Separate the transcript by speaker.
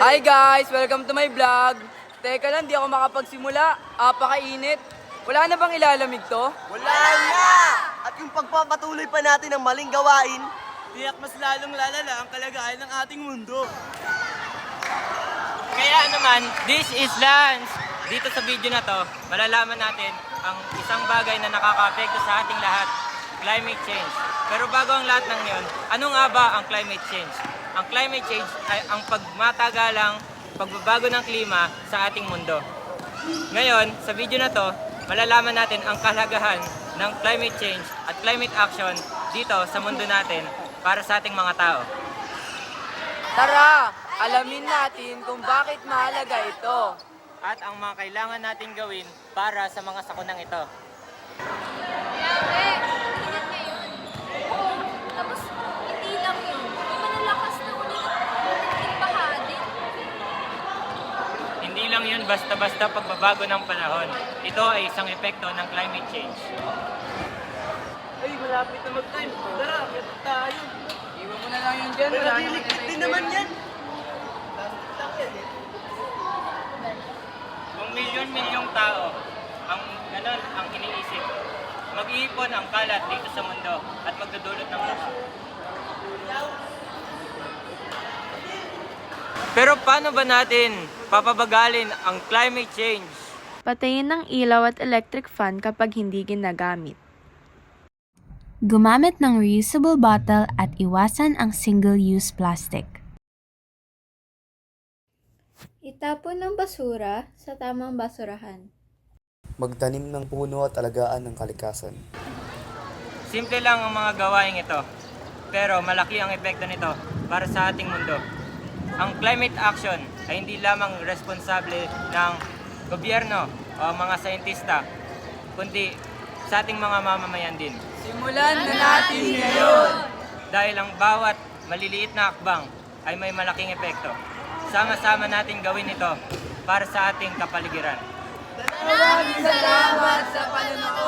Speaker 1: Hi guys! Welcome to my vlog. Teka lang, di ako makapagsimula. Apakainit. Wala na bang ilalamig to?
Speaker 2: Wala na! At yung pagpapatuloy pa natin ng maling gawain,
Speaker 3: tiyak mas lalong lalala ang kalagayan ng ating mundo. Kaya naman, this is Lance. Dito sa video na to, malalaman natin ang isang bagay na nakaka-apekto sa ating lahat, climate change. Pero bago ang lahat ng yon, ano nga ba ang climate change? Ang climate change ay ang pagmatagalang pagbabago ng klima sa ating mundo. Ngayon, sa video na to, malalaman natin ang kahalagahan ng climate change at climate action dito sa mundo natin para sa ating mga tao.
Speaker 1: Tara, alamin natin kung bakit mahalaga ito.
Speaker 3: At ang mga kailangan natin gawin para sa mga sakunang ito.
Speaker 4: Grabe! Ingat ngayon. Oo, tapos hindi lang yun. May malalakas na ulit at baha din.
Speaker 3: Hindi lang yun basta-basta pagbabago ng panahon. Ito ay isang epekto ng climate change.
Speaker 2: ay malapit na mag-time. Tara, kaya tayo.
Speaker 1: Iwan mo na lang yun dyan.
Speaker 2: Pero
Speaker 1: Wala
Speaker 2: naliligpit
Speaker 1: naman
Speaker 2: din
Speaker 1: na
Speaker 2: naman yan.
Speaker 3: Kung milyon-milyong tao ang ganon ang iniisip, mag-iipon ang kalat dito sa mundo at magdudulot ng baha. Pero paano ba natin papabagalin ang climate change?
Speaker 5: Patayin ng ilaw at electric fan kapag hindi ginagamit. Gumamit ng reusable bottle at iwasan ang single-use plastic.
Speaker 4: Itapon ng basura sa tamang basurahan.
Speaker 6: Magtanim ng puno at alagaan ng kalikasan.
Speaker 3: Simple lang ang mga gawaing ito, pero malaki ang epekto nito para sa ating mundo. Ang climate action ay hindi lamang responsable ng gobyerno o mga sayentista, kundi sa ating mga mamamayan din.
Speaker 1: Simulan na natin ngayon.
Speaker 3: Dahil ang bawat maliliit na hakbang ay may malaking epekto. Sama-sama natin gawin ito para sa ating kapaligiran.
Speaker 1: Maraming salamat sa panonood.